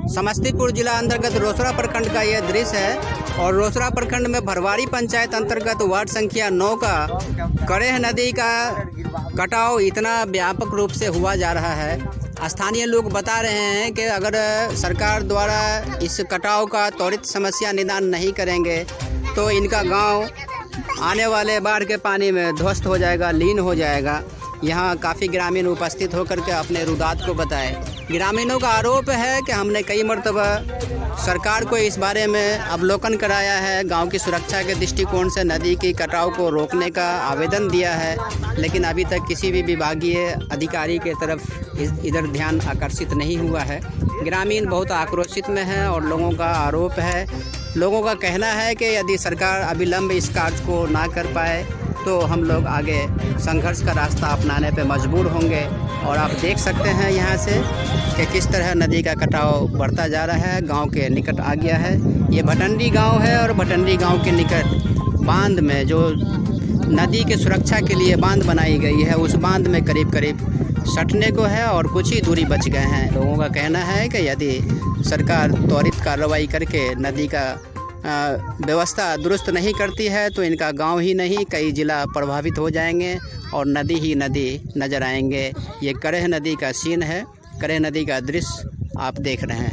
समस्तीपुर जिला अंतर्गत रोसड़ा प्रखंड का यह दृश्य है और रोसड़ा प्रखंड में भरवारी पंचायत अंतर्गत वार्ड संख्या 9 का करेह नदी का कटाव इतना व्यापक रूप से हुआ जा रहा है। स्थानीय लोग बता रहे हैं कि अगर सरकार द्वारा इस कटाव का त्वरित समस्या निदान नहीं करेंगे तो इनका गांव आने वाले बाढ़ के पानी में ध्वस्त हो जाएगा, लीन हो जाएगा। यहाँ काफ़ी ग्रामीण उपस्थित होकर के अपने रुदात को बताए। ग्रामीणों का आरोप है कि हमने कई मरतबा सरकार को इस बारे में अवलोकन कराया है, गांव की सुरक्षा के दृष्टिकोण से नदी की कटाव को रोकने का आवेदन दिया है, लेकिन अभी तक किसी भी विभागीय अधिकारी के तरफ इधर ध्यान आकर्षित नहीं हुआ है। ग्रामीण बहुत आक्रोशित में है और लोगों का आरोप है, लोगों का कहना है कि यदि सरकार अविलंब इस कार्य को ना कर पाए तो हम लोग आगे संघर्ष का रास्ता अपनाने पे मजबूर होंगे। और आप देख सकते हैं यहाँ से कि किस तरह नदी का कटाव बढ़ता जा रहा है, गांव के निकट आ गया है। ये भटंडी गांव है और भटंडी गांव के निकट बांध में जो नदी के सुरक्षा के लिए बांध बनाई गई है, उस बांध में करीब करीब सटने को है और कुछ ही दूरी बच गए हैं। लोगों का कहना है कि यदि सरकार त्वरित कार्रवाई करके नदी का व्यवस्था दुरुस्त नहीं करती है तो इनका गांव ही नहीं कई ज़िला प्रभावित हो जाएंगे और नदी ही नदी नज़र आएंगे। ये करेह नदी का सीन है, करेह नदी का दृश्य आप देख रहे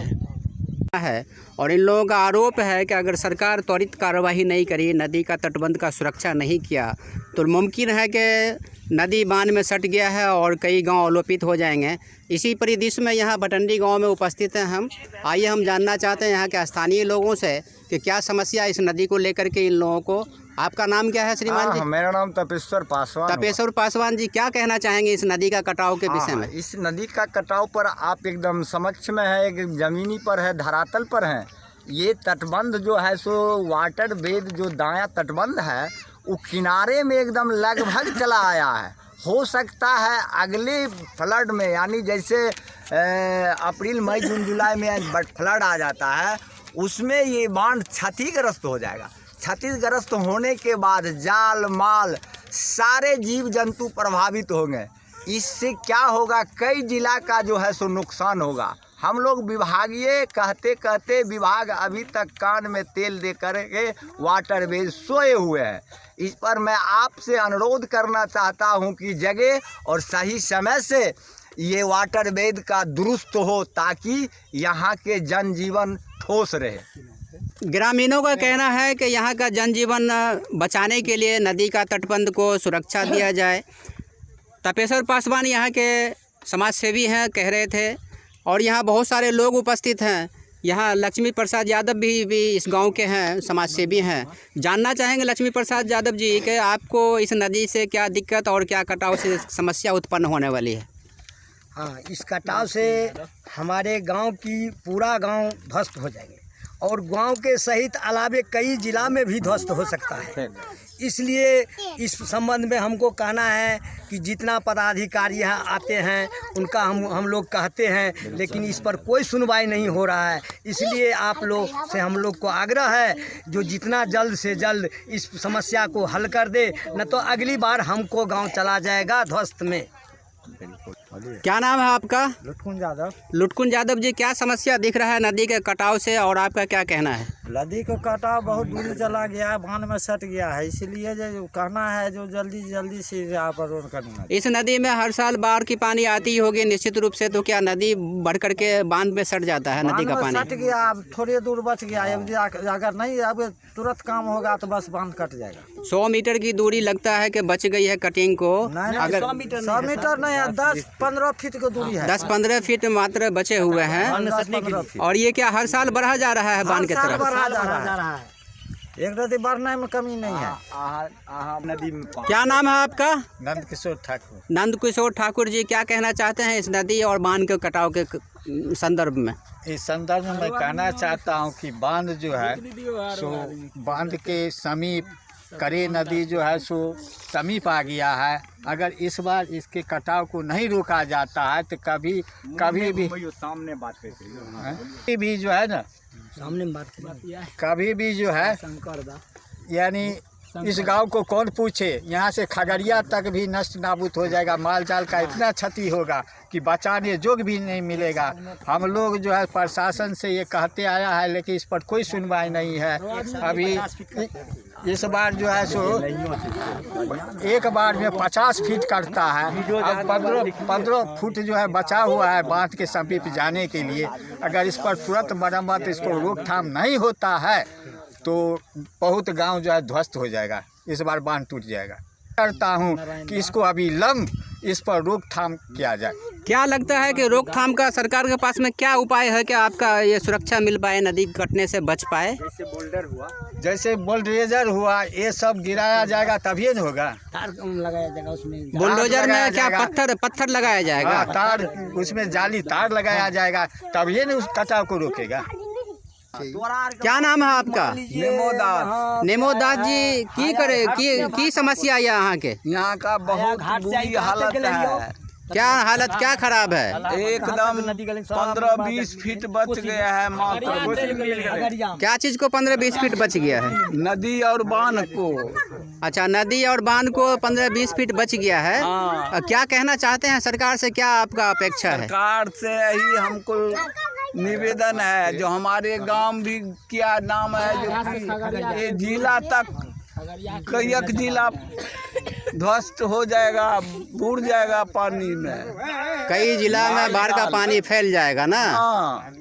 हैं। और इन लोगों का आरोप है कि अगर सरकार त्वरित कार्रवाई नहीं करी, नदी का तटबंध का सुरक्षा नहीं किया तो मुमकिन है कि नदी बांध में सट गया है और कई गांव अवलोपित हो जाएंगे। इसी परिदृश्य में यहाँ भटंडी गांव में उपस्थित हैं हम। आइए हम जानना चाहते हैं यहाँ के स्थानीय लोगों से कि क्या समस्या इस नदी को लेकर के इन लोगों को। आपका नाम क्या है श्रीमान जी? मेरा नाम तपेश्वर पासवान। तपेश्वर पासवान जी, क्या कहना चाहेंगे इस नदी का कटाव के विषय में? इस नदी का कटाव पर आप एकदम समक्ष में है, एक ज़मीनी पर है, धरातल पर है। ये तटबंध जो है सो वाटर बेद जो दायां तटबंध है वो किनारे में एकदम लगभग चला आया है। हो सकता है अगले फ्लड में, यानी जैसे अप्रैल मई जून जुलाई में फ्लड आ जाता है, उसमें ये बांध क्षतिग्रस्त हो जाएगा। क्षतिग्रस्त होने के बाद जाल माल सारे जीव जंतु प्रभावित होंगे। इससे क्या होगा, कई जिला का जो है सो नुकसान होगा। हम लोग विभागीय कहते कहते विभाग अभी तक कान में तेल दे करके वाटर बेज सोए हुए हैं। इस पर मैं आपसे अनुरोध करना चाहता हूं कि जगह और सही समय से ये वाटर बेद का दुरुस्त हो ताकि यहाँ के जनजीवन ठोस रहे। ग्रामीणों का कहना है कि यहाँ का जनजीवन बचाने के लिए नदी का तटबंध को सुरक्षा दिया जाए। तपेश्वर पासवान यहाँ के समाज सेवी हैं, कह रहे थे। और यहाँ बहुत सारे लोग उपस्थित हैं। यहाँ लक्ष्मी प्रसाद यादव भी इस गांव के हैं, समाज सेवी हैं। जानना चाहेंगे लक्ष्मी प्रसाद यादव जी कि आपको इस नदी से क्या दिक्कत और क्या कटाव से समस्या उत्पन्न होने वाली है? हाँ, इस कटाव से हमारे गांव की पूरा गांव ध्वस्त हो जाएंगे और गांव के सहित अलावे कई जिला में भी ध्वस्त हो सकता है। इसलिए इस संबंध में हमको कहना है कि जितना पदाधिकारी यहाँ आते हैं उनका हम लोग कहते हैं, लेकिन इस पर कोई सुनवाई नहीं हो रहा है। इसलिए आप लोग से हम लोग को आग्रह है जो जितना जल्द से जल्द इस समस्या को हल कर दे, न तो अगली बार हमको गांव चला जाएगा ध्वस्त में। क्या नाम है आपका? लुटकुन यादव। लुटकुन यादव जी, क्या समस्या दिख रहा है नदी के कटाव से और आपका क्या कहना है? नदी का कटाव बहुत दूर चला गया है, बांध में सट गया है। इसलिए जो कहना है जो जल्दी से यहाँ पर रोड करना। इस नदी में हर साल बाढ़ की पानी आती होगी निश्चित रूप से, तो क्या नदी बढ़ करके बांध में सट जाता है? नदी का पानी सट गया, अब थोड़ी दूर बच गया। अगर नहीं अब तुरंत काम होगा तो बस बांध कट जाएगा। 100 मीटर की दूरी लगता है कि बच गई है कटिंग को। अगर 100 मीटर नहीं है, 10-15 फीट की दूरी है। 10-15 फीट मात्र बचे हुए हैं। और ये क्या हर साल बढ़ा जा रहा है बांध की तरफ? बढ़ा जा रहा है। एक नदी बढ़ने में कमी नहीं है। नदी में क्या नाम है आपका? नंदकिशोर ठाकुर। नंदकिशोर ठाकुर जी, क्या कहना चाहते हैं इस नदी और बांध के कटाव के संदर्भ में? इस संदर्भ में मैं कहना चाहता हूं कि बांध जो है सो बांध के समीप करेह नदी जो है सो समीप आ गया है। अगर इस बार इसके कटाव को नहीं रोका जाता है तो कभी भी सामने बात कभी भी जो है ना, सामने बात कभी भी जो है यानी इस गांव को कौन पूछे। यहाँ से खगड़िया तक भी नष्ट नाबूद हो जाएगा। माल जाल का इतना क्षति होगा कि बचाने जोग भी नहीं मिलेगा। हम लोग जो है प्रशासन से ये कहते आया है, लेकिन इस पर कोई सुनवाई नहीं है। अभी इस बार जो है सो एक बार में 50 फीट करता है। अब 15 फुट जो है बचा हुआ है बांध के समीप जाने के लिए। अगर इस पर तुरंत मरम्मत, इसको रोकथाम नहीं होता है तो बहुत गांव जो है ध्वस्त हो जाएगा। इस बार बांध टूट जाएगा। करता हूं कि इसको अभी इस पर रोकथाम किया जाए। क्या लगता है कि रोकथाम का सरकार के पास में क्या उपाय है कि आपका ये सुरक्षा मिल पाए, नदी कटने से बच पाए? जैसे बुलडोजर हुआ, ये सब गिराया जाएगा तभी न होगा। तार लगाया जाएगा उसमें। बुलडोजर में क्या पत्थर लगाया जाएगा? हाँ, तार उसमें जाली तार लगाया जाएगा तभी न उस कटाव को रोकेगा। क्या नाम है आपका? नेमोदास जी, की समस्या है यहाँ के? यहाँ का बहुत बुरी हालत है। क्या हालत क्या खराब है? एकदम 15-20 फीट बच गया है मात्र। क्या चीज को 15-20 फीट बच गया है? नदी और बांध को। अच्छा, नदी और बांध को 15-20 फीट बच गया है। हाँ। क्या कहना चाहते हैं सरकार से, क्या आपका अपेक्षा है? सरकार से ही हमको निवेदन है, जो हमारे गांव भी क्या नाम है, जो ये जिला तक कई जिला ध्वस्त हो जाएगा, बूढ़ जाएगा पानी में। कई जिला में बाढ़ का पानी फैल जाएगा ना। हाँ।